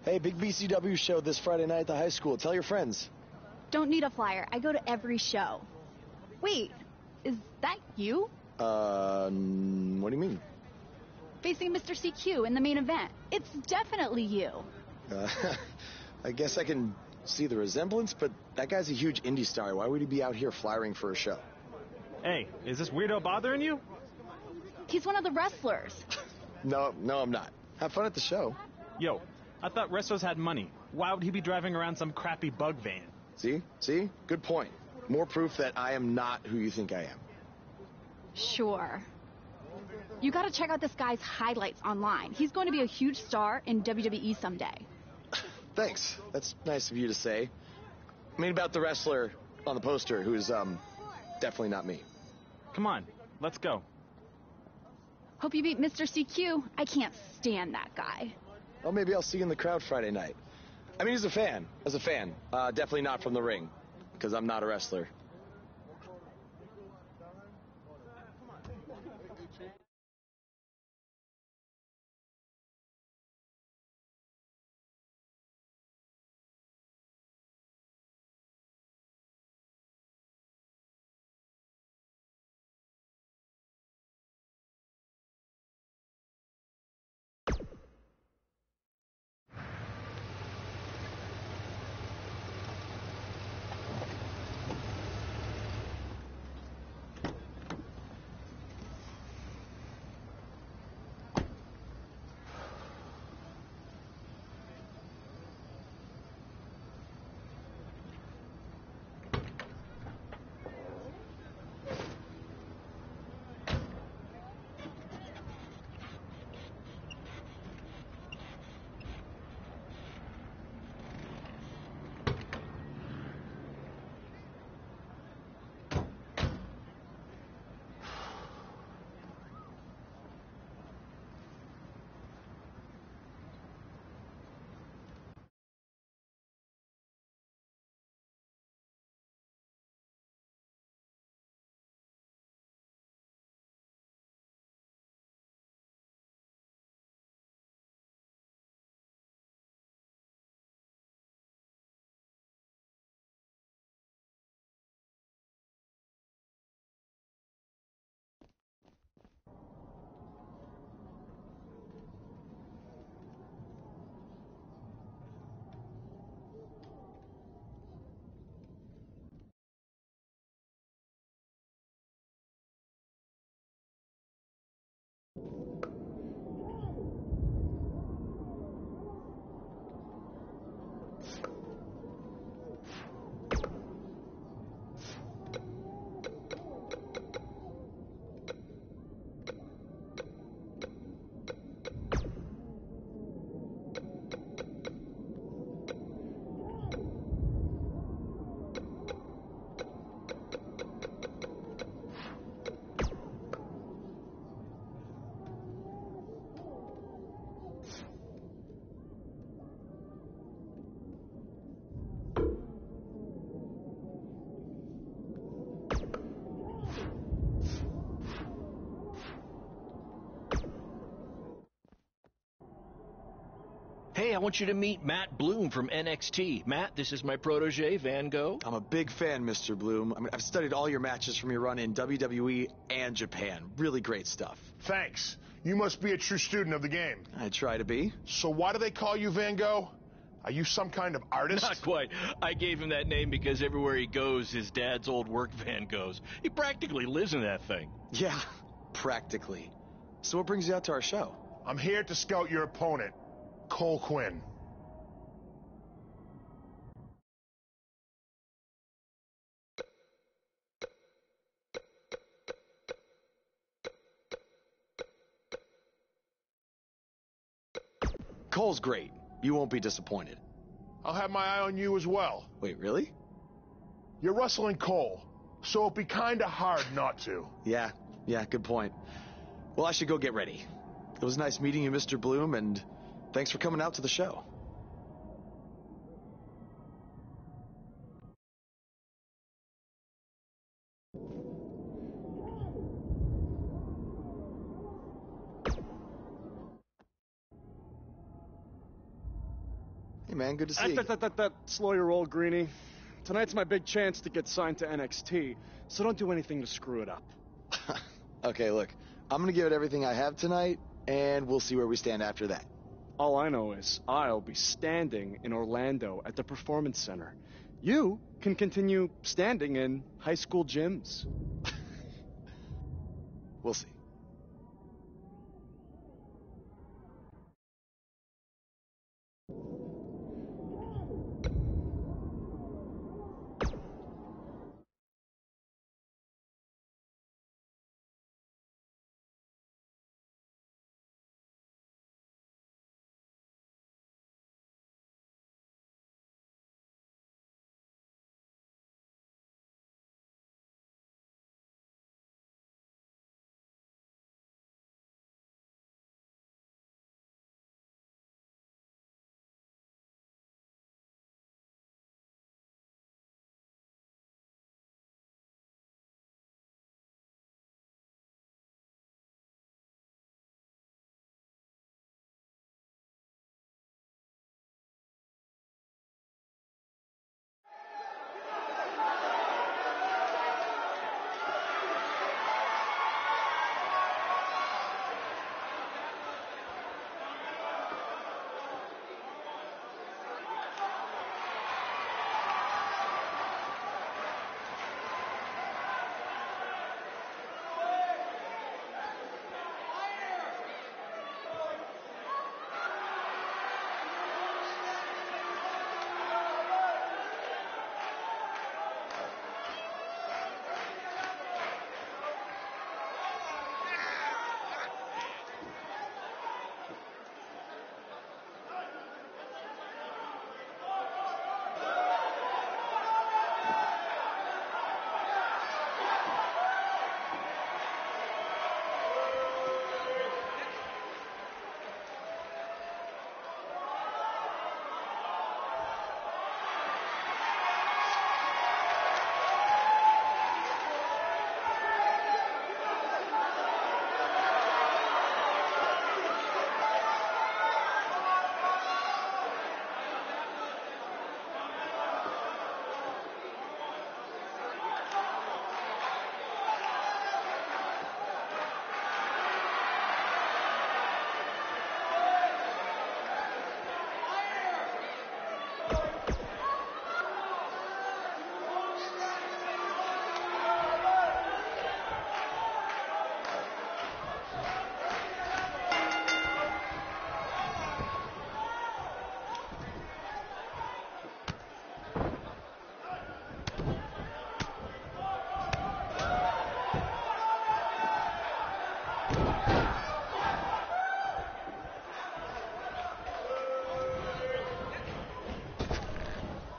Hey, big BCW show this Friday night at the high school. Tell your friends. Don't need a flyer. I go to every show. Wait, is that you? What do you mean? Facing Mr. CQ in the main event. It's definitely you. I guess I can see the resemblance, but that guy's a huge indie star. Why would he be out here flyering for a show? Hey, is this weirdo bothering you? He's one of the wrestlers. No, I'm not. Have fun at the show. Yo, I thought wrestlers had money. Why would he be driving around some crappy bug van? See? Good point. More proof that I am not who you think I am. Sure. You gotta check out this guy's highlights online. He's going to be a huge star in WWE someday. Thanks. That's nice of you to say. I mean about the wrestler on the poster who's, definitely not me. Come on, let's go. Hope you beat Mr. CQ. I can't stand that guy. Well, maybe I'll see you in the crowd Friday night. I mean, as a fan. Definitely not from the ring, because I'm not a wrestler. Hey, I want you to meet Matt Bloom from NXT. Matt, this is my protege, Van Gogh. I'm a big fan, Mr. Bloom. I mean, I've studied all your matches from your run in WWE and Japan. Really great stuff. Thanks. You must be a true student of the game. I try to be. So why do they call you Van Gogh? Are you some kind of artist? Not quite. I gave him that name because everywhere he goes, his dad's old work van goes. He practically lives in that thing. Yeah, practically. So what brings you out to our show? I'm here to scout your opponent, Cole Quinn. Cole's great. You won't be disappointed. I'll have my eye on you as well. Wait, really? You're wrestling Cole, so it'll be kinda hard not to. Yeah, good point. Well, I should go get ready. It was nice meeting you, Mr. Bloom, and thanks for coming out to the show. Hey, man, good to see you. Slow your roll, Greenie. Tonight's my big chance to get signed to NXT, so don't do anything to screw it up. Okay, look, I'm gonna give it everything I have tonight, and we'll see where we stand after that. All I know is I'll be standing in Orlando at the Performance Center. You can continue standing in high school gyms. We'll see.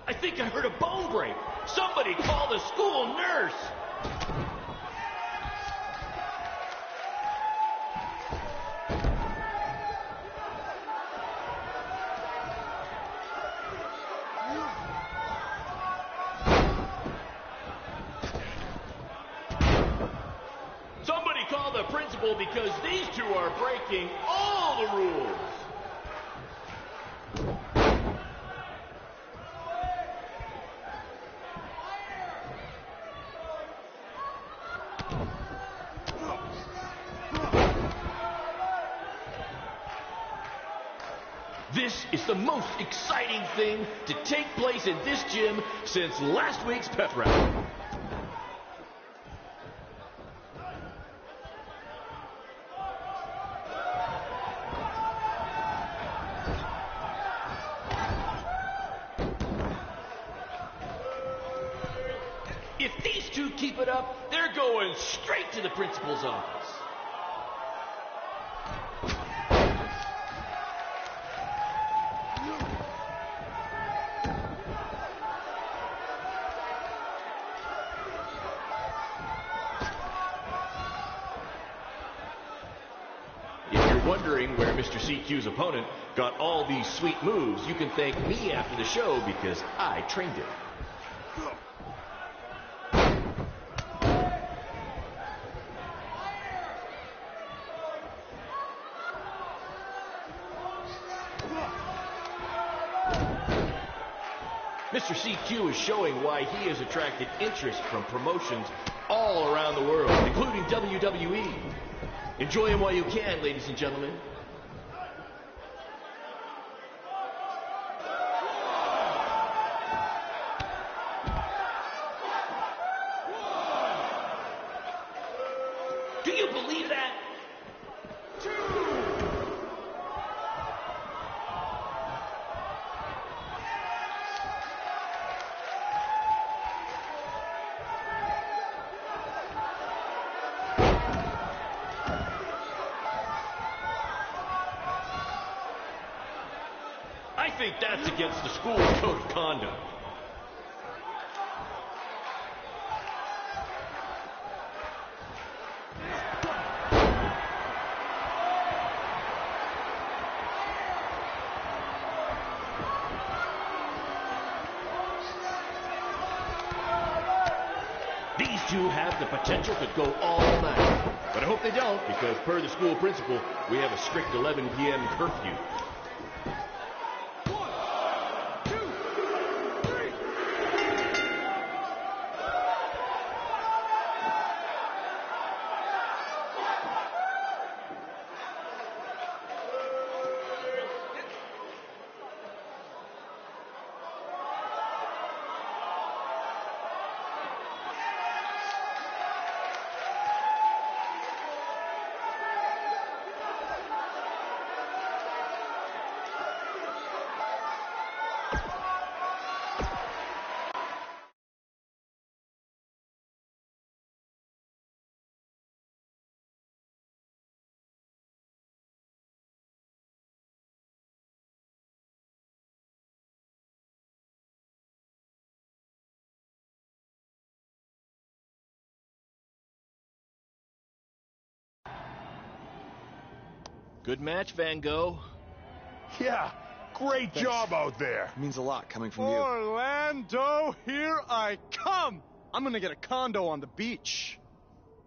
I think I heard a bone break. Somebody call the school nurse. Somebody call the principal because these two are breaking all the rules. This is the most exciting thing to take place in this gym since last week's pep rally. If these two keep it up, they're going straight to the principal's office. If you're wondering where Mr. CQ's opponent got all these sweet moves, you can thank me after the show because I trained him. Mr. CQ is showing why he has attracted interest from promotions all around the world, including WWE. Enjoy him while you can, ladies and gentlemen. Do you believe that? I think that's against the school's code of conduct. These two have the potential to go all night. But I hope they don't, because per the school principal, we have a strict 11 p.m. curfew. Good match, Van Gogh. Yeah, great job out there. It means a lot coming from you. Orlando, here I come! I'm gonna get a condo on the beach.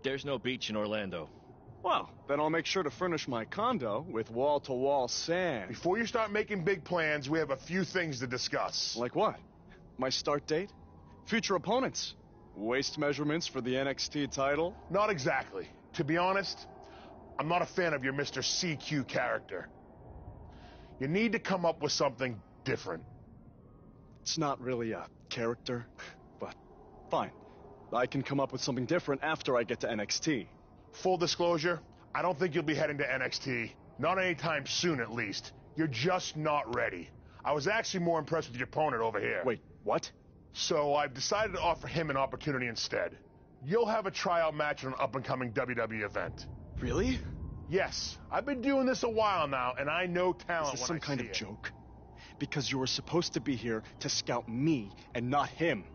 There's no beach in Orlando. Well, then I'll make sure to furnish my condo with wall-to-wall sand. Before you start making big plans, we have a few things to discuss. Like what? My start date? Future opponents? Waist measurements for the NXT title? Not exactly. To be honest, I'm not a fan of your Mr. CQ character. You need to come up with something different. It's not really a character, but fine. I can come up with something different after I get to NXT. Full disclosure, I don't think you'll be heading to NXT. Not anytime soon, at least. You're just not ready. I was actually more impressed with your opponent over here. Wait, what? So I've decided to offer him an opportunity instead. You'll have a tryout match on an up-and-coming WWE event. Really? Yes, I've been doing this a while now, and I know talent Is this when some I kind see of it. joke? Because you were supposed to be here to scout me and not him.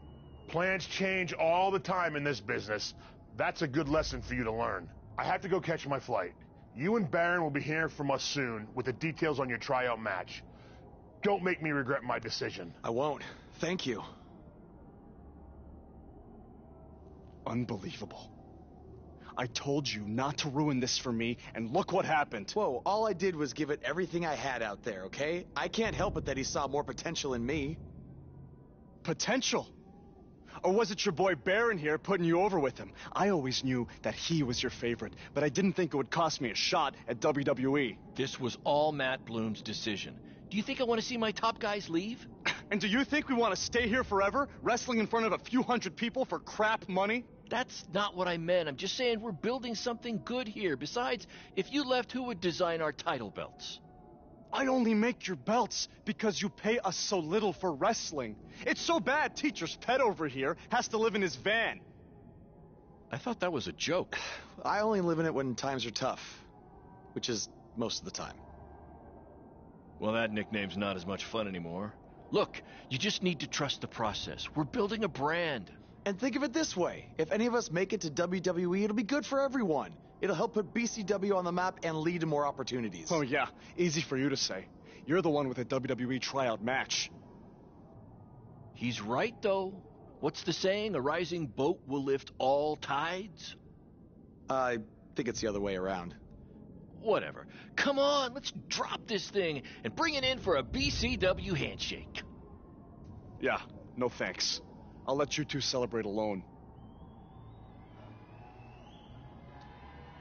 Plans change all the time in this business. That's a good lesson for you to learn. I have to go catch my flight. You and Baron will be hearing from us soon with the details on your tryout match. Don't make me regret my decision. I won't. Thank you. Unbelievable. I told you not to ruin this for me, and look what happened. Whoa, all I did was give it everything I had out there, okay? I can't help it that he saw more potential in me. Potential? Or was it your boy Baron here putting you over with him? I always knew that he was your favorite, but I didn't think it would cost me a shot at WWE. This was all Matt Bloom's decision. Do you think I want to see my top guys leave? And do you think we want to stay here forever, wrestling in front of a few hundred people for crap money? That's not what I meant. I'm just saying we're building something good here. Besides, if you left, who would design our title belts? I only make your belts because you pay us so little for wrestling. It's so bad teacher's pet over here has to live in his van. I thought that was a joke. I only live in it when times are tough, which is most of the time. Well, that nickname's not as much fun anymore. Look, you just need to trust the process. We're building a brand. And think of it this way. If any of us make it to WWE, it'll be good for everyone. It'll help put BCW on the map and lead to more opportunities. Oh yeah, easy for you to say. You're the one with a WWE tryout match. He's right, though. What's the saying? A rising boat will lift all tides? I think it's the other way around. Whatever. Come on, let's drop this thing and bring it in for a BCW handshake. Yeah, No thanks. I'll let you two celebrate alone.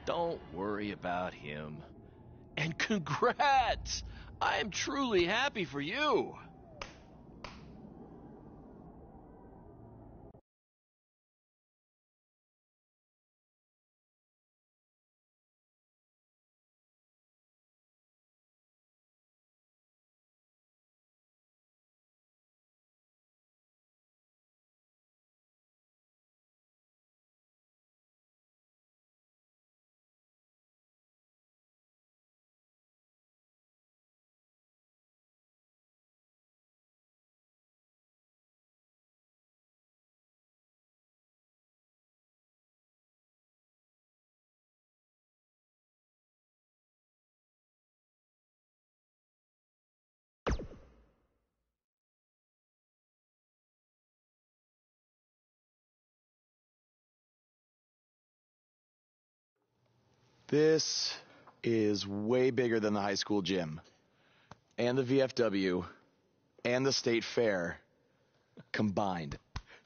Don't worry about him. And congrats! I am truly happy for you. This is way bigger than the high school gym, and the VFW, and the state fair combined.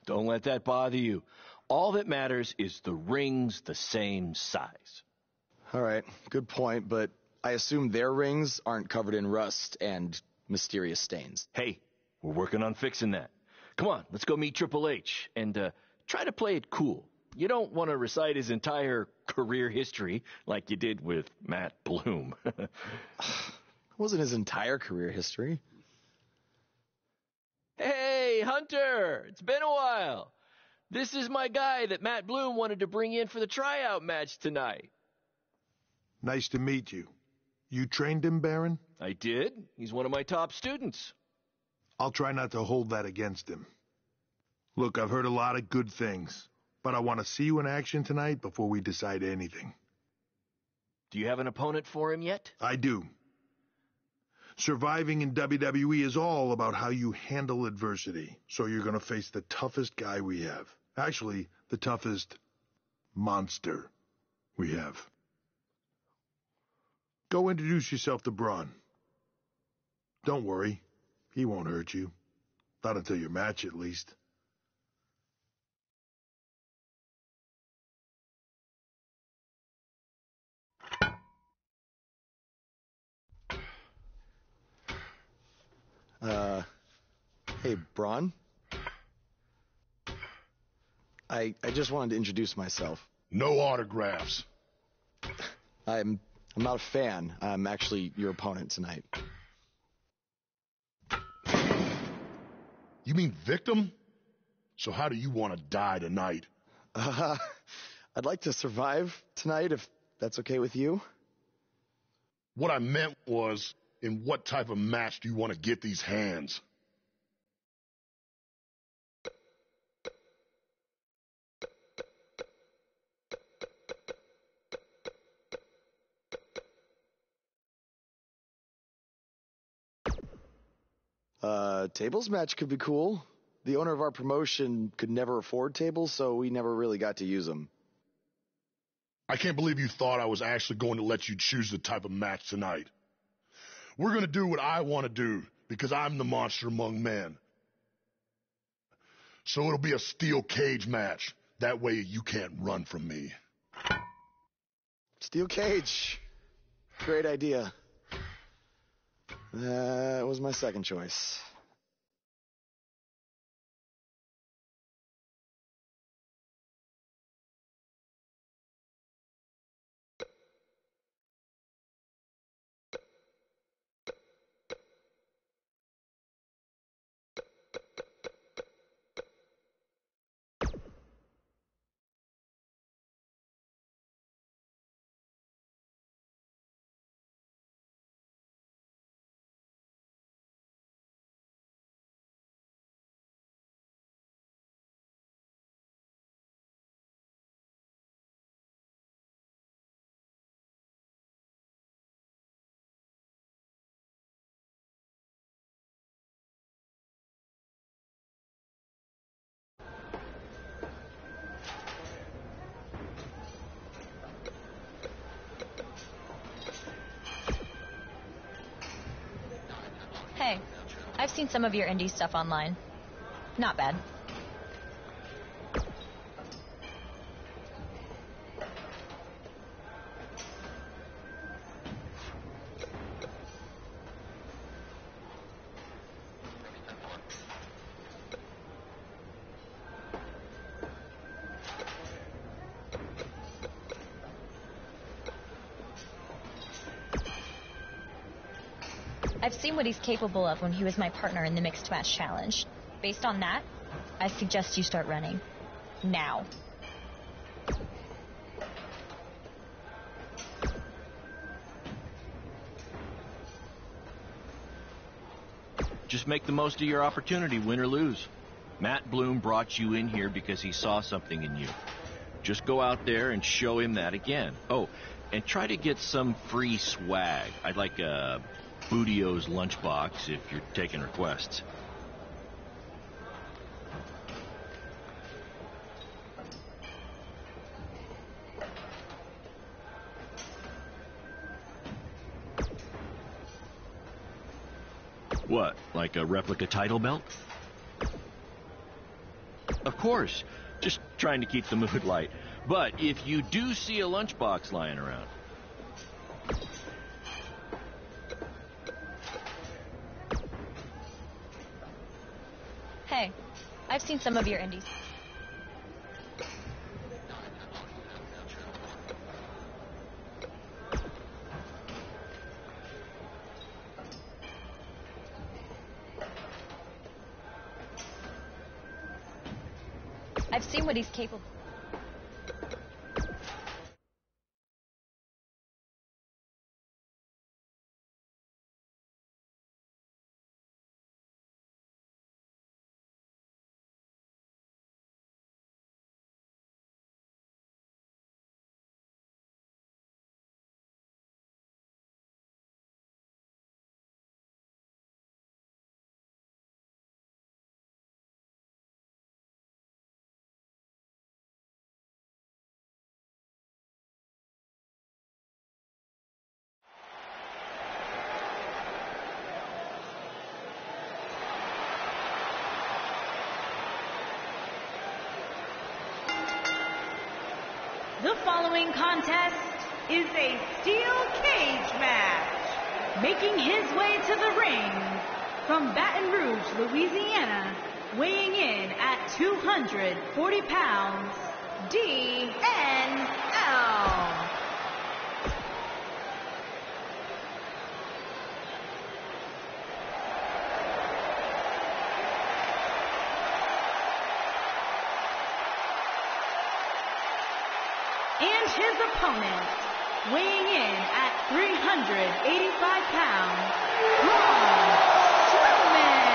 Don't let that bother you. All that matters is the ring's the same size. All right, good point, but I assume their rings aren't covered in rust and mysterious stains. Hey, we're working on fixing that. Come on, let's go meet Triple H and try to play it cool. You don't want to recite his entire career history like you did with Matt Bloom. It wasn't his entire career history. Hey, Hunter! It's been a while. This is my guy that Matt Bloom wanted to bring in for the tryout match tonight. Nice to meet you. You trained him, Baron? I did. He's one of my top students. I'll try not to hold that against him. Look, I've heard a lot of good things, but I want to see you in action tonight before we decide anything. Do you have an opponent for him yet? I do. Surviving in WWE is all about how you handle adversity, so you're going to face the toughest guy we have. Actually, the toughest monster we have. Go introduce yourself to Braun. Don't worry, he won't hurt you. Not until your match, at least. Hey, Braun? I just wanted to introduce myself. No autographs. I'm not a fan. I'm actually your opponent tonight. You mean victim? So how do you want to die tonight? I'd like to survive tonight if that's okay with you. What I meant was, in what type of match do you want to get these hands? Tables match could be cool. The owner of our promotion could never afford tables, so we never really got to use them. I can't believe you thought I was actually going to let you choose the type of match tonight. We're going to do what I want to do, because I'm the monster among men. So it'll be a steel cage match. That way you can't run from me. Steel cage. Great idea. That was my second choice. Hey, I've seen some of your indie stuff online. Not bad. I've seen what he's capable of when he was my partner in the mixed match challenge. Based on that, I suggest you start running. Now. Just make the most of your opportunity, win or lose. Matt Bloom brought you in here because he saw something in you. Just go out there and show him that again. Oh, and try to get some free swag. I'd like a Bootio's lunchbox if you're taking requests. What, like a replica title belt? Of course, just trying to keep the mood light. But if you do see a lunchbox lying around, Hey, I've seen some of your indies. I've seen what he's capable. The following contest is a steel cage match. Making his way to the ring from Baton Rouge, Louisiana, weighing in at 240 pounds, D.N.L. And his opponent, weighing in at 385 pounds, Braun Strowman.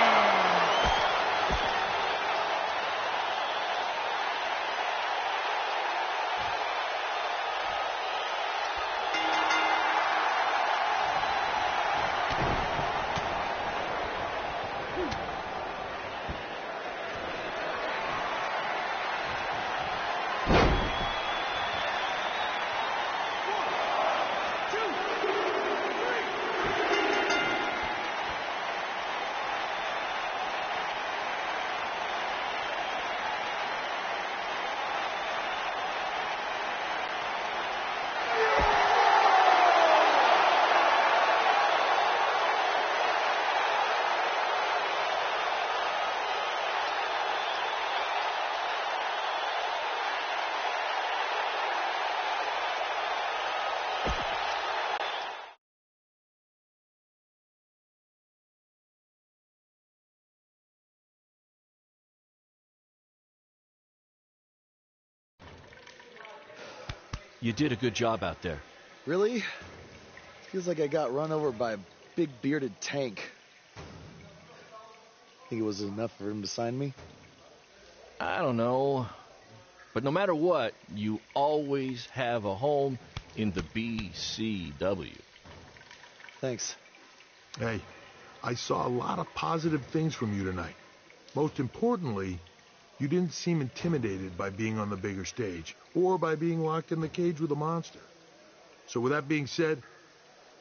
you did a good job out there. Really? Feels like I got run over by a big bearded tank. Think it was enough for him to sign me? I don't know. But no matter what, you always have a home in the BCW. Thanks. Hey, I saw a lot of positive things from you tonight. Most importantly, you didn't seem intimidated by being on the bigger stage or by being locked in the cage with a monster. So with that being said,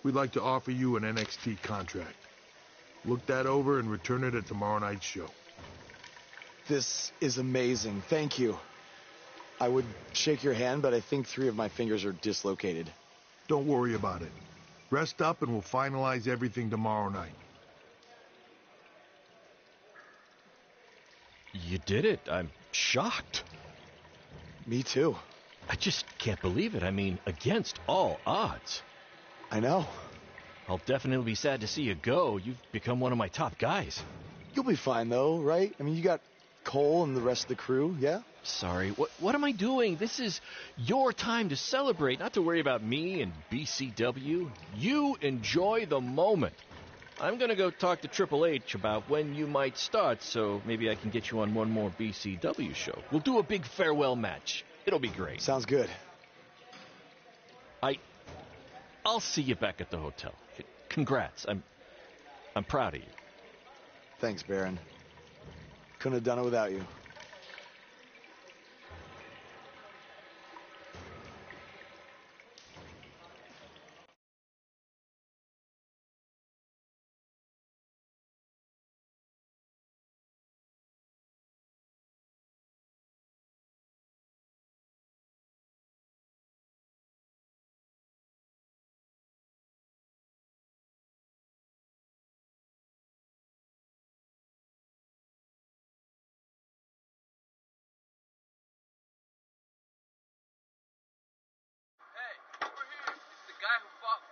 we'd like to offer you an NXT contract. Look that over and return it at tomorrow night's show. This is amazing. Thank you. I would shake your hand, but I think 3 of my fingers are dislocated. Don't worry about it. Rest up and we'll finalize everything tomorrow night. You did it. I'm shocked. Me too. I just can't believe it. I mean, against all odds. I know. I'll definitely be sad to see you go. You've become one of my top guys. You'll be fine, though, right? I mean, you got Cole and the rest of the crew, yeah? Sorry. What am I doing? This is your time to celebrate, not to worry about me and BCW. You enjoy the moment. I'm going to go talk to Triple H about when you might start, so maybe I can get you on one more BCW show. We'll do a big farewell match. It'll be great. Sounds good. I'll see you back at the hotel. Congrats. I'm proud of you. Thanks, Baron. Couldn't have done it without you.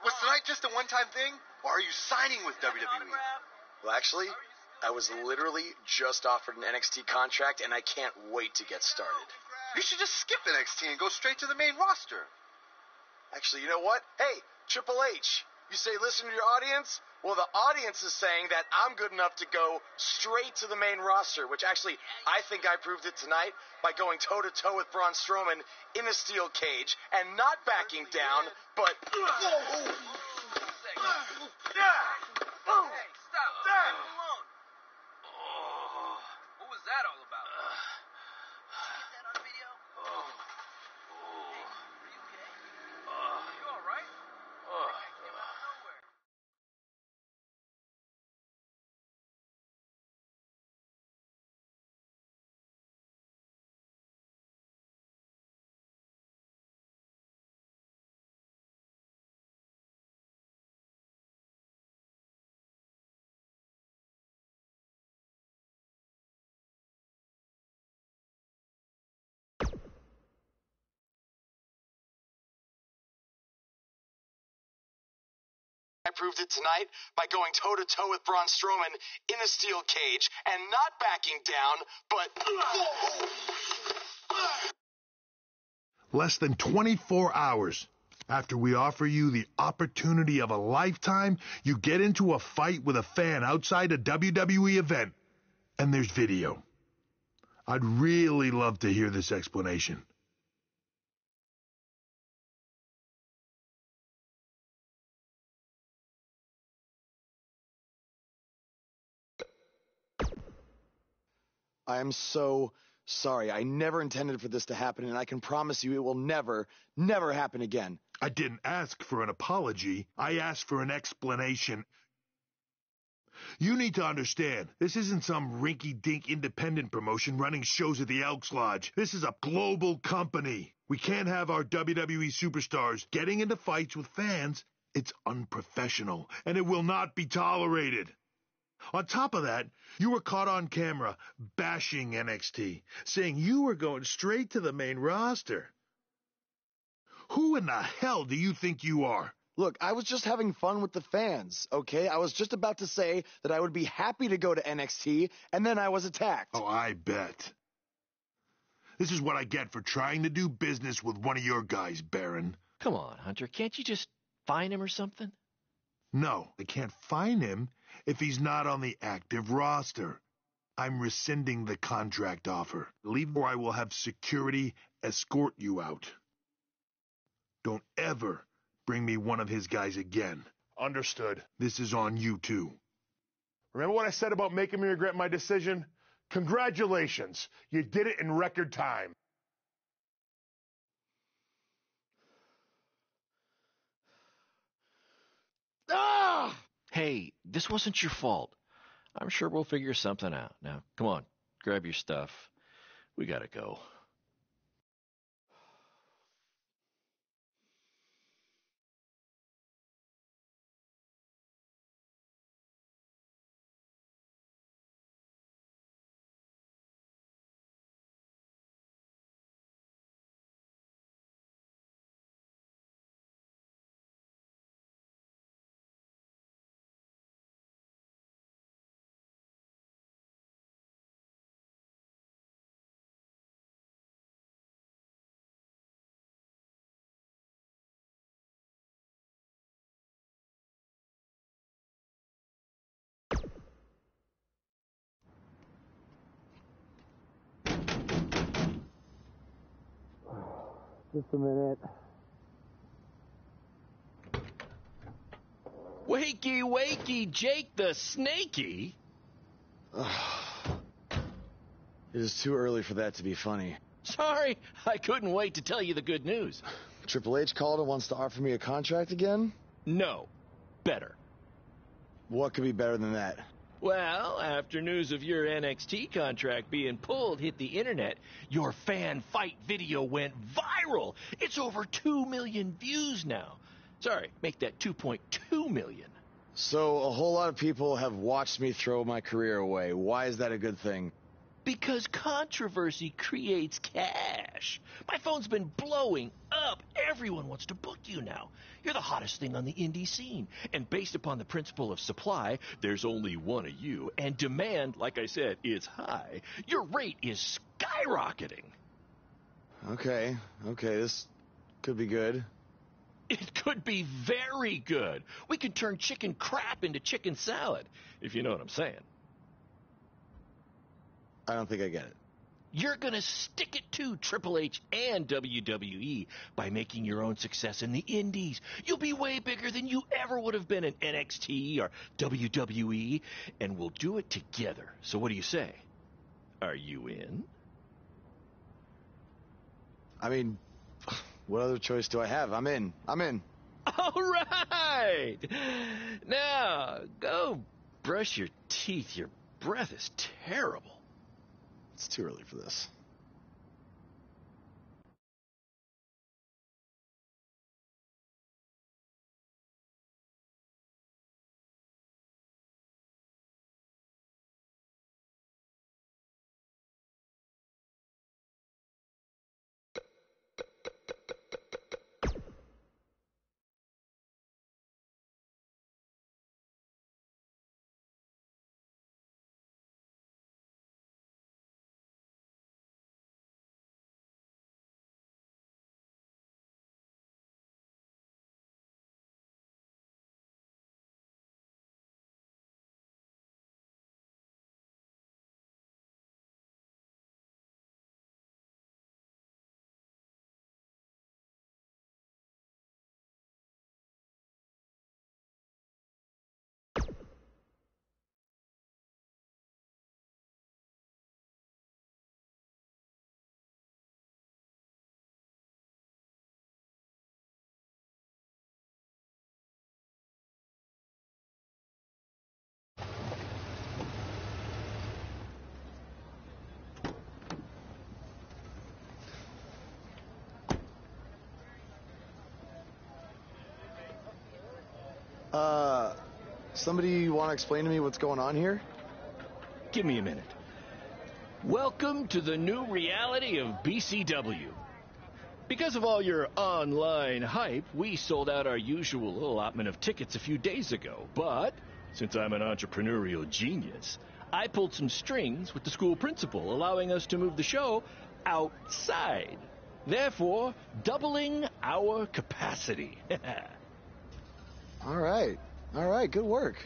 Was tonight just a one-time thing, or are you signing with WWE? Well, actually, I was literally just offered an NXT contract, and I can't wait to get started. You should just skip NXT and go straight to the main roster. Actually, you know what? Hey, Triple H, you say listen to your audience? Well, the audience is saying that I'm good enough to go straight to the main roster, which actually I think I proved it tonight by going toe-to-toe with Braun Strowman in a steel cage and not backing down, but... Hey, stop. Leave him alone. What was that all about? Did you get that on video? Hey, are you okay? Are you all right? That guy came out of nowhere. I proved it tonight by going toe-to-toe with Braun Strowman in a steel cage and not backing down, but... Less than 24 hours after we offer you the opportunity of a lifetime, you get into a fight with a fan outside a WWE event, and there's video. I'd really love to hear this explanation. I am so sorry. I never intended for this to happen, and I can promise you it will never, never happen again. I didn't ask for an apology. I asked for an explanation. You need to understand, this isn't some rinky-dink independent promotion running shows at the Elks Lodge. This is a global company. We can't have our WWE superstars getting into fights with fans. It's unprofessional, and it will not be tolerated. On top of that, you were caught on camera bashing NXT, saying you were going straight to the main roster. Who in the hell do you think you are? Look, I was just having fun with the fans, okay? I was just about to say that I would be happy to go to NXT, and then I was attacked. Oh, I bet. This is what I get for trying to do business with one of your guys, Baron. Come on, Hunter. Can't you just fine him or something? No, I can't fine him if he's not on the active roster. I'm rescinding the contract offer. Leave or I will have security escort you out. Don't ever bring me one of his guys again. Understood. This is on you, too. Remember what I said about making me regret my decision? Congratulations. You did it in record time. Ah! Hey, this wasn't your fault. I'm sure we'll figure something out. Now, come on. grab your stuff. We gotta go. Just a minute. Wakey, wakey, Jake the Snakey. It is too early for that to be funny. Sorry, I couldn't wait to tell you the good news. Triple H called and wants to offer me a contract again? No, better. What could be better than that? Well, after news of your NXT contract being pulled hit the internet, your fan fight video went viral. It's over 2 million views now. Sorry, make that 2.2 million. So a whole lot of people have watched me throw my career away. Why is that a good thing? Because controversy creates cash. My phone's been blowing up. Everyone wants to book you now. You're the hottest thing on the indie scene. And based upon the principle of supply, there's only one of you. And demand, like I said, is high. Your rate is skyrocketing. Okay, this could be good. It could be very good. We can turn chicken crap into chicken salad, if you know what I'm saying. I don't think I get it. You're going to stick it to Triple H and WWE by making your own success in the indies. You'll be way bigger than you ever would have been in NXT or WWE, and we'll do it together. So what do you say? Are you in? I mean, what other choice do I have? I'm in. All right! Now, go brush your teeth. Your breath is terrible. It's too early for this. Somebody want to explain to me what's going on here? Give me a minute. Welcome to the new reality of BCW. Because of all your online hype, we sold out our usual allotment of tickets a few days ago. But, since I'm an entrepreneurial genius, I pulled some strings with the school principal, allowing us to move the show outside. Therefore, doubling our capacity. All right, good work.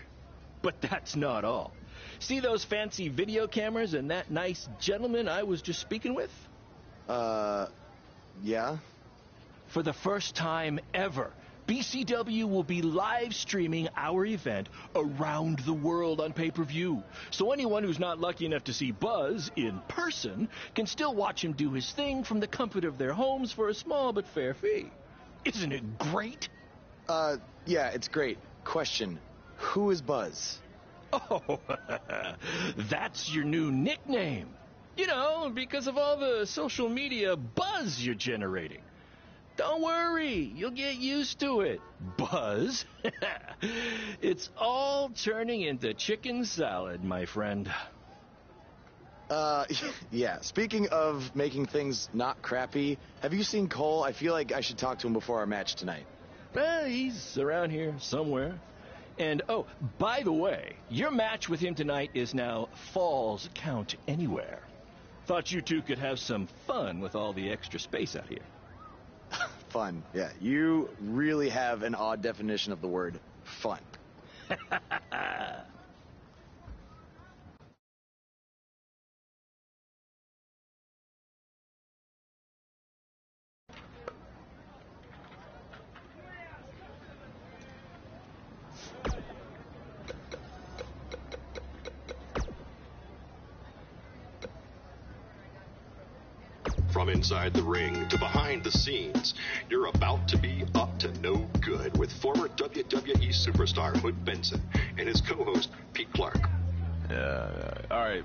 But that's not all. See those fancy video cameras and that nice gentleman I was just speaking with? Yeah? For the first time ever, BCW will be live streaming our event around the world on pay-per-view. So anyone who's not lucky enough to see Buzz in person can still watch him do his thing from the comfort of their homes for a small but fair fee. Isn't it great? Yeah, it's great. Question, who is Buzz? Oh, that's your new nickname. You know, because of all the social media buzz you're generating. Don't worry, you'll get used to it. Buzz? It's all turning into chicken salad, my friend. Yeah, speaking of making things not crappy, have you seen Cole? I feel like I should talk to him before our match tonight. He's around here somewhere. And, oh, by the way, your match with him tonight is now Falls Count Anywhere. Thought you two could have some fun with all the extra space out here. Fun, yeah. You really have an odd definition of the word fun. From inside the ring to behind the scenes, you're about to be up to no good with former WWE superstar Hood Benson and his co-host Pete Clark. All right,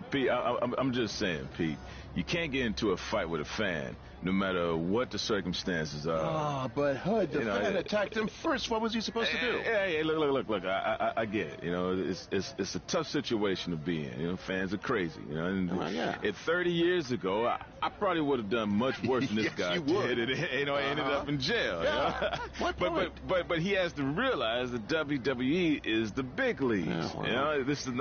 Pete, I'm just saying, Pete, you can't get into a fight with a fan, no matter what the circumstances are. Oh, but Hood, the fan attacked him first. What was he supposed to do? Hey, look, I get it. You know, it's a tough situation to be in. You know, fans are crazy. You know, and 30 years ago, I probably would have done much worse than this guy you would. did. I ended up in jail. Yeah. You know? But he has to realize that WWE is the big leagues. Yeah, well. You know, this is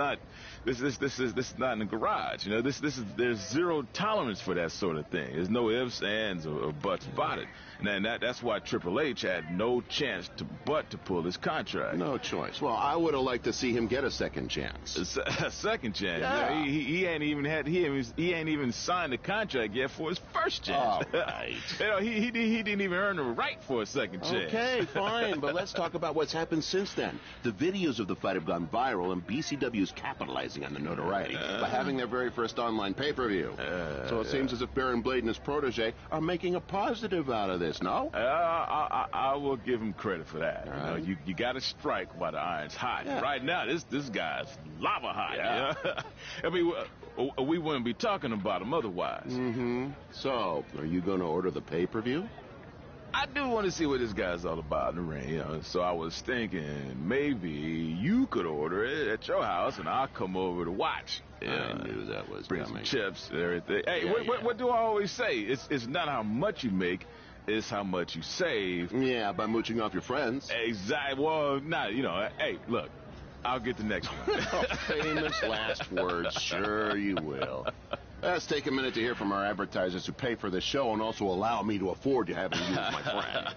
not in the garage. You know, there's zero tolerance for that sort of thing. There's no ifs, ands, or buts about it. And that's why Triple H had no chance to pull his contract. No choice. Well, I would have liked to see him get a second chance. A second chance? Yeah. He ain't even signed a contract yet for his first chance. All right. You know, he didn't even earn the right for a second chance. Okay, fine, but let's talk about what's happened since then. The videos of the fight have gone viral, and BCW is capitalizing on the notoriety by having their very first online pay-per-view. So it seems as if Baron Blade and his protege are making a positive out of this, no? I will give him credit for that. Right. You know, you got to strike while the iron's hot. Yeah. Right now, this guy's lava hot. Yeah. You know? I mean, we wouldn't be talking about him otherwise. Mm-hmm. So, are you going to order the pay-per-view? I do want to see what this guy's all about in the ring, you know. So I was thinking maybe you could order it at your house, and I'll come over to watch. I knew that was bring coming. some chips and everything. Hey, what do I always say? It's not how much you make, it's how much you save. Yeah, by mooching off your friends. Exactly. Well, not, you know. Hey, look, I'll get the next one. Famous last words. Sure you will. Let's take a minute to hear from our advertisers who pay for the show and also allow me to afford to have you as my friend.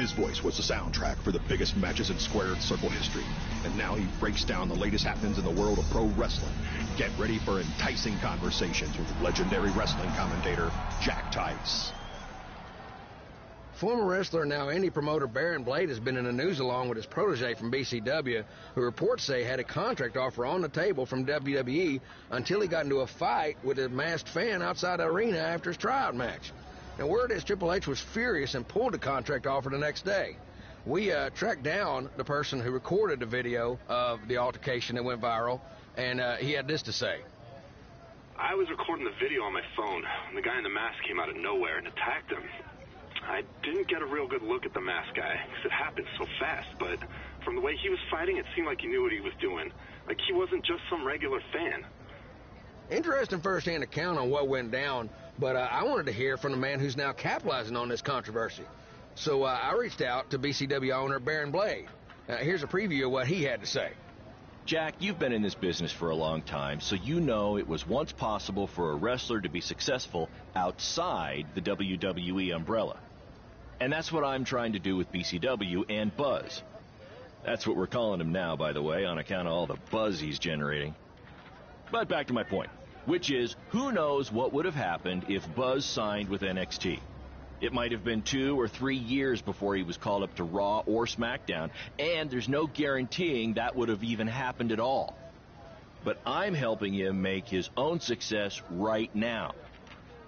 His voice was the soundtrack for the biggest matches in squared circle history. And now he breaks down the latest happenings in the world of pro wrestling. Get ready for enticing conversations with legendary wrestling commentator Jack Tice. Former wrestler, now indie promoter Baron Blade has been in the news along with his protege from BCW, who reports say had a contract offer on the table from WWE until he got into a fight with a masked fan outside the arena after his tryout match. Now, word is Triple H was furious and pulled the contract offer the next day. We tracked down the person who recorded the video of the altercation that went viral, and he had this to say. I was recording the video on my phone when the guy in the mask came out of nowhere and attacked him. I didn't get a real good look at the masked guy because it happened so fast, but from the way he was fighting, it seemed like he knew what he was doing. Like he wasn't just some regular fan. Interesting first-hand account on what went down, but I wanted to hear from the man who's now capitalizing on this controversy. So I reached out to BCW owner Baron Blade. Here's a preview of what he had to say. Jack, you've been in this business for a long time, so you know it was once possible for a wrestler to be successful outside the WWE umbrella. And that's what I'm trying to do with BCW and Buzz. That's what we're calling him now, by the way, on account of all the buzz he's generating. But back to my point, which is, who knows what would have happened if Buzz signed with NXT? It might have been 2 or 3 years before he was called up to Raw or SmackDown, and there's no guaranteeing that would have even happened at all. But I'm helping him make his own success right now.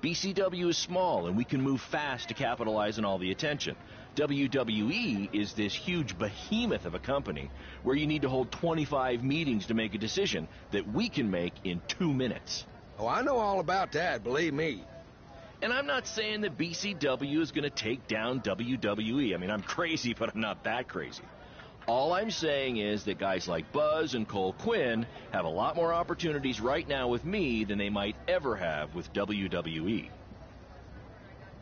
BCW is small, and we can move fast to capitalize on all the attention. WWE is this huge behemoth of a company where you need to hold 25 meetings to make a decision that we can make in 2 minutes. Oh, I know all about that, believe me. And I'm not saying that BCW is going to take down WWE. I mean, I'm crazy, but I'm not that crazy. All I'm saying is that guys like Buzz and Cole Quinn have a lot more opportunities right now with me than they might ever have with WWE.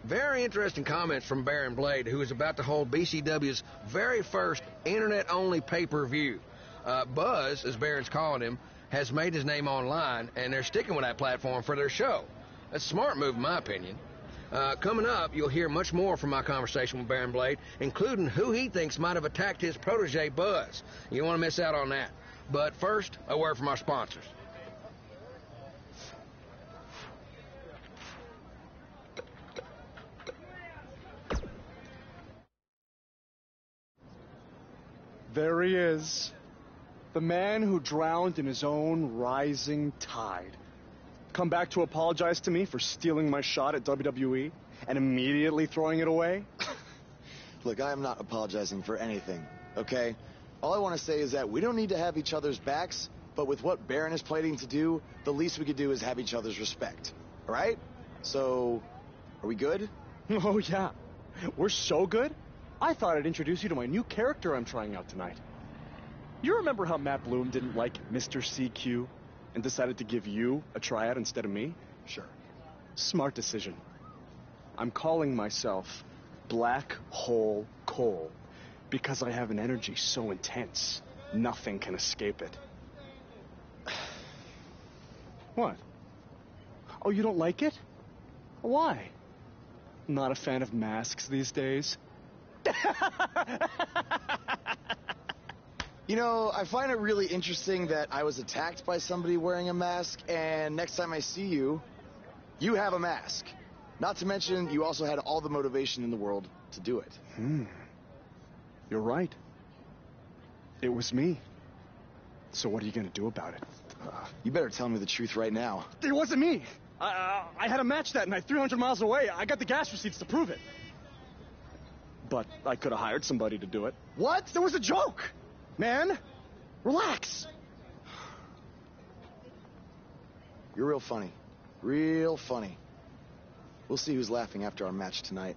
Very interesting comments from Baron Blade, who is about to hold BCW's very first internet-only pay-per-view. Buzz, as Baron's calling him, has made his name online, and they're sticking with that platform for their show. That's a smart move, in my opinion. Coming up, you'll hear much more from my conversation with Baron Blade, including who he thinks might have attacked his protege, Buzz. You don't want to miss out on that. But first, a word from our sponsors. There he is. The man who drowned in his own rising tide. Come back to apologize to me for stealing my shot at WWE and immediately throwing it away? Look, I am not apologizing for anything, okay? All I want to say is that we don't need to have each other's backs, but with what Baron is planning to do, the least we could do is have each other's respect, all right? So, are we good? Oh, yeah. We're so good? I thought I'd introduce you to my new character I'm trying out tonight. You remember how Matt Bloom didn't like Mr. CQ and decided to give you a tryout instead of me? Sure. Smart decision. I'm calling myself Black Hole Cole because I have an energy so intense, nothing can escape it. What? Oh, you don't like it? Why? Not a fan of masks these days? You know, I find it really interesting that I was attacked by somebody wearing a mask, and next time I see you, you have a mask. Not to mention, you also had all the motivation in the world to do it. You're right. It was me. So what are you going to do about it? You better tell me the truth right now. It wasn't me. I had a match that night 300 miles away. I got the gas receipts to prove it. But I could have hired somebody to do it. What? There was a joke! Man, relax. You're real funny. Real funny. We'll see who's laughing after our match tonight.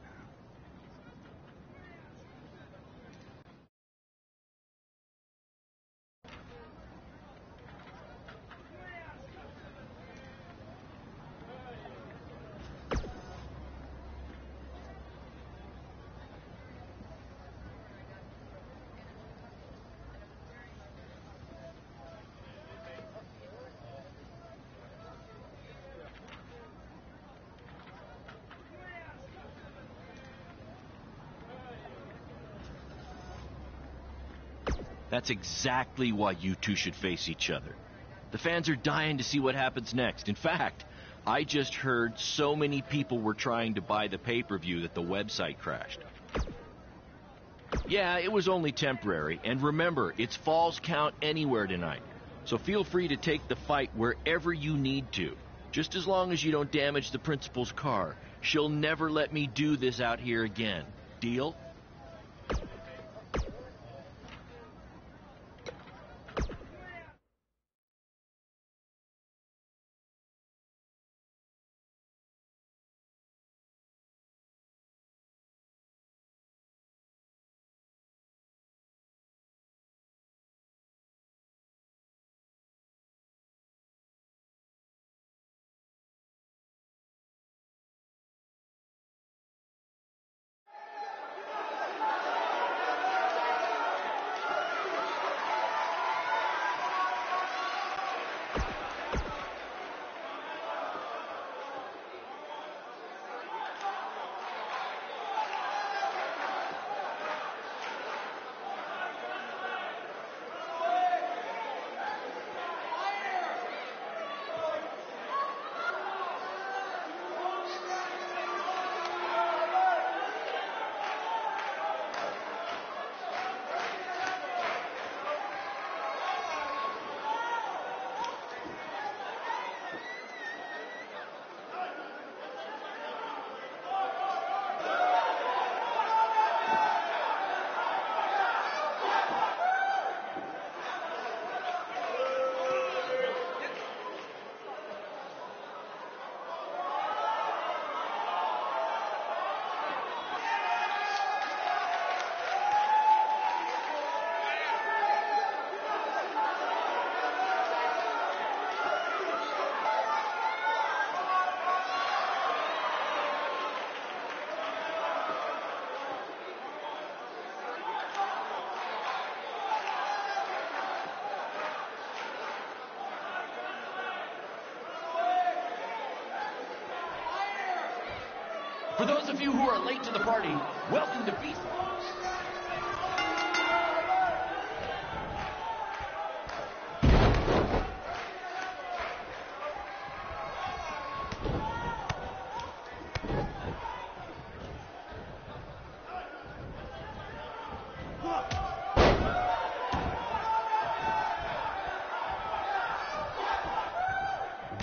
That's exactly why you two should face each other. The fans are dying to see what happens next. In fact, I just heard so many people were trying to buy the pay-per-view that the website crashed. Yeah, it was only temporary, and remember, it's Falls Count Anywhere tonight. So feel free to take the fight wherever you need to. Just as long as you don't damage the principal's car. She'll never let me do this out here again. Deal? For those of you who are late to the party, welcome to Beast.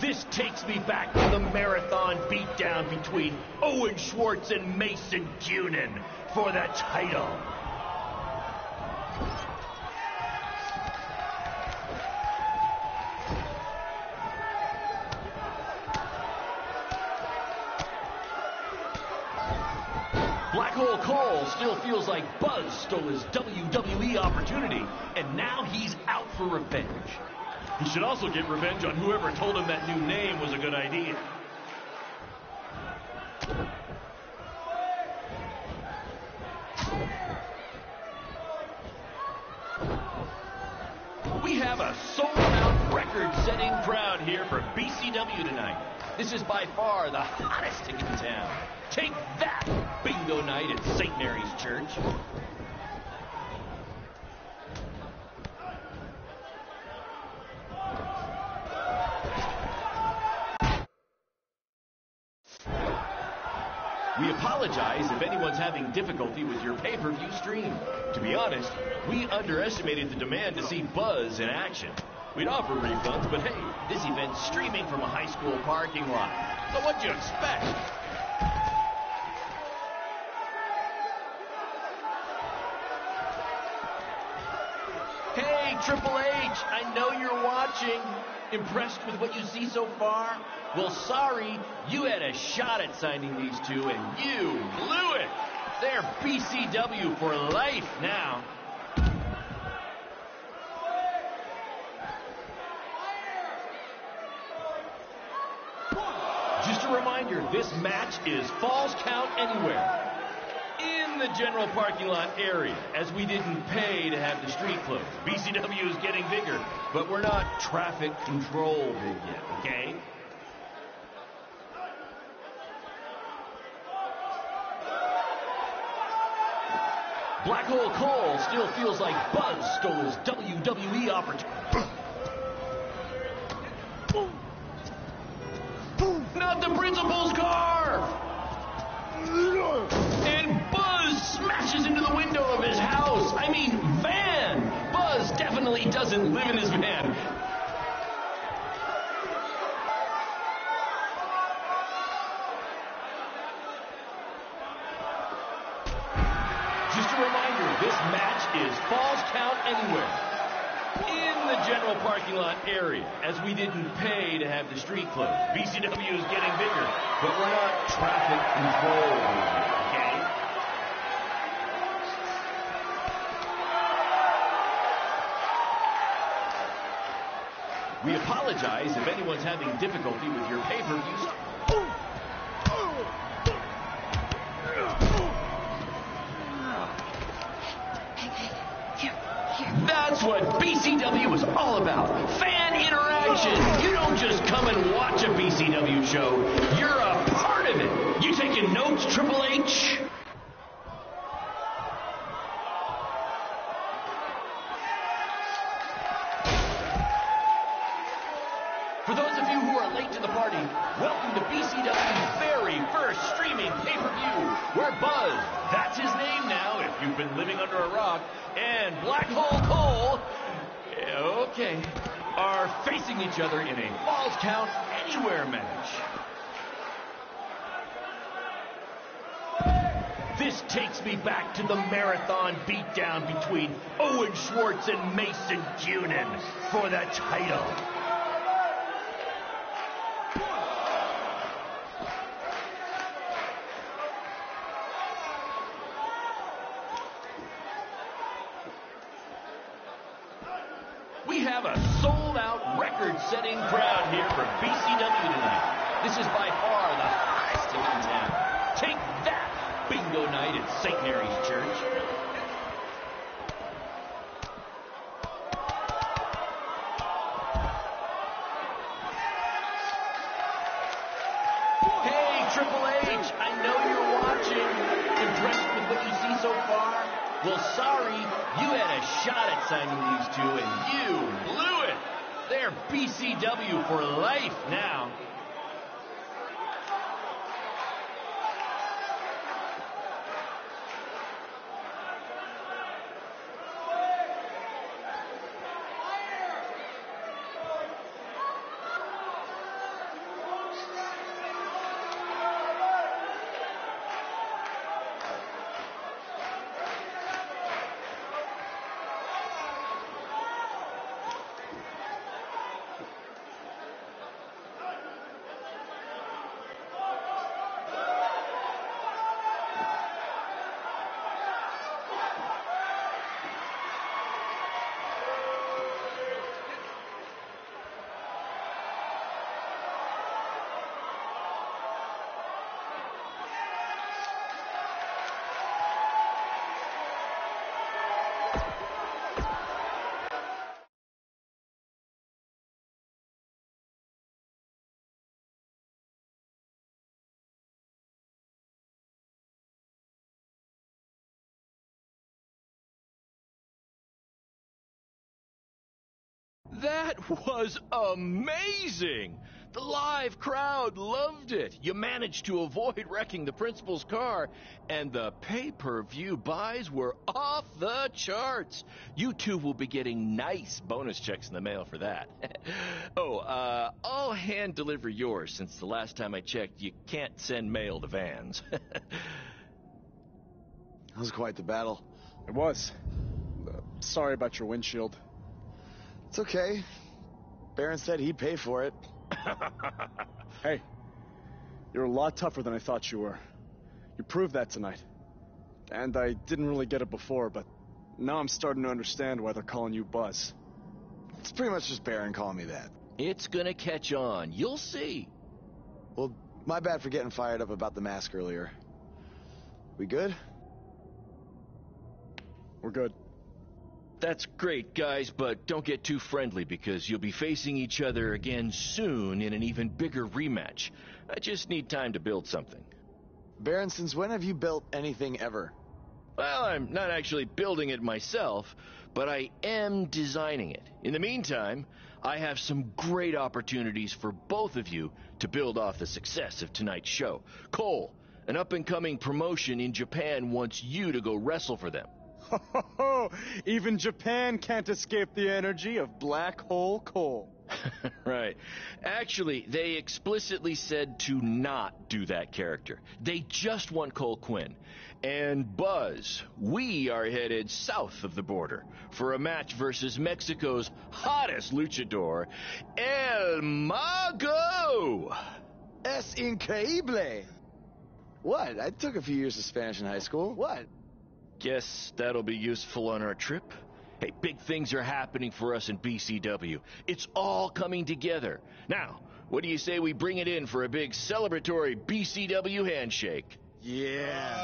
This takes me back to the marathon beatdown between Owen Schwartz and Mason Cunin for the title. Black Hole Cole still feels like Buzz stole his WWE opportunity, and now he's out for revenge. He should also get revenge on whoever told him that new name was a good idea. We have a sold-out, record-setting crowd here for BCW tonight. This is by far the hottest ticket in town. Take that, bingo night at St. Mary's Church. We apologize if anyone's having difficulty with your pay-per-view stream. To be honest, we underestimated the demand to see Buzz in action. We'd offer refunds, but hey, this event's streaming from a high school parking lot. So what'd you expect? Hey, Triple H, I know you're watching. Impressed with what you see so far? Well, sorry, you had a shot at signing these two, and you blew it. They're BCW for life now. Just a reminder, this match is Falls Count Anywhere. In the general parking lot area, as we didn't pay to have the street closed. BCW is getting bigger, but we're not traffic control big yet, okay? Black Hole Cole still feels like Buzz stole his WWE opportunity. Not the principal's car! And Buzz smashes into the window of his house. I mean, van. Buzz definitely doesn't live in his van. Just a reminder, this match is Falls Count Anywhere. In the general parking lot area, as we didn't pay to have the street closed. BCW is getting bigger, but we're not traffic control, okay? We apologize if anyone's having difficulty with your pay-per-view. That's what BCW is all about. Fan interaction. You don't just come and watch a BCW show. You're a part of it. You taking notes, Triple H? For those of you who are late to the party, welcome to BCW's very first streaming pay-per-view, where Buzz, that's his name now if you've been living under a rock, and Black Hole Cole, okay, are facing each other in a Falls Count Anywhere match. This takes me back to the marathon beatdown between Owen Schwartz and Mason Cunin for the title. We have a sold-out, record-setting crowd here for BCW tonight. This is by far the hottest ticket in town. Take that, bingo night at St. Mary's Church. Hey, Triple H, I know you're Well, sorry, you had a shot at signing these two, and you blew it. They're BCW for life now. That was amazing! The live crowd loved it. You managed to avoid wrecking the principal's car, and the pay-per-view buys were off the charts. You two will be getting nice bonus checks in the mail for that. I'll hand deliver yours, since the last time I checked, you can't send mail to vans. That was quite the battle. It was. Sorry about your windshield. It's okay. Baron said he'd pay for it. Hey, you're a lot tougher than I thought you were. You proved that tonight. And I didn't really get it before, but now I'm starting to understand why they're calling you Buzz. It's pretty much just Baron calling me that. It's gonna catch on. You'll see. Well, my bad for getting fired up about the mask earlier. We good? We're good. That's great, guys, but don't get too friendly because you'll be facing each other again soon in an even bigger rematch. I just need time to build something. Baron, since when have you built anything ever? Well, I'm not actually building it myself, but I am designing it. In the meantime, I have some great opportunities for both of you to build off the success of tonight's show. Cole, an up-and-coming promotion in Japan wants you to go wrestle for them. Even Japan can't escape the energy of Black Hole Cole. Right. Actually, they explicitly said to not do that character. They just want Cole Quinn. And Buzz, we are headed south of the border for a match versus Mexico's hottest luchador, El Mago! Es increíble! What? I took a few years of Spanish in high school. What? Guess that'll be useful on our trip. Hey, big things are happening for us in BCW. It's all coming together. Now, what do you say we bring it in for a big celebratory BCW handshake? Yeah.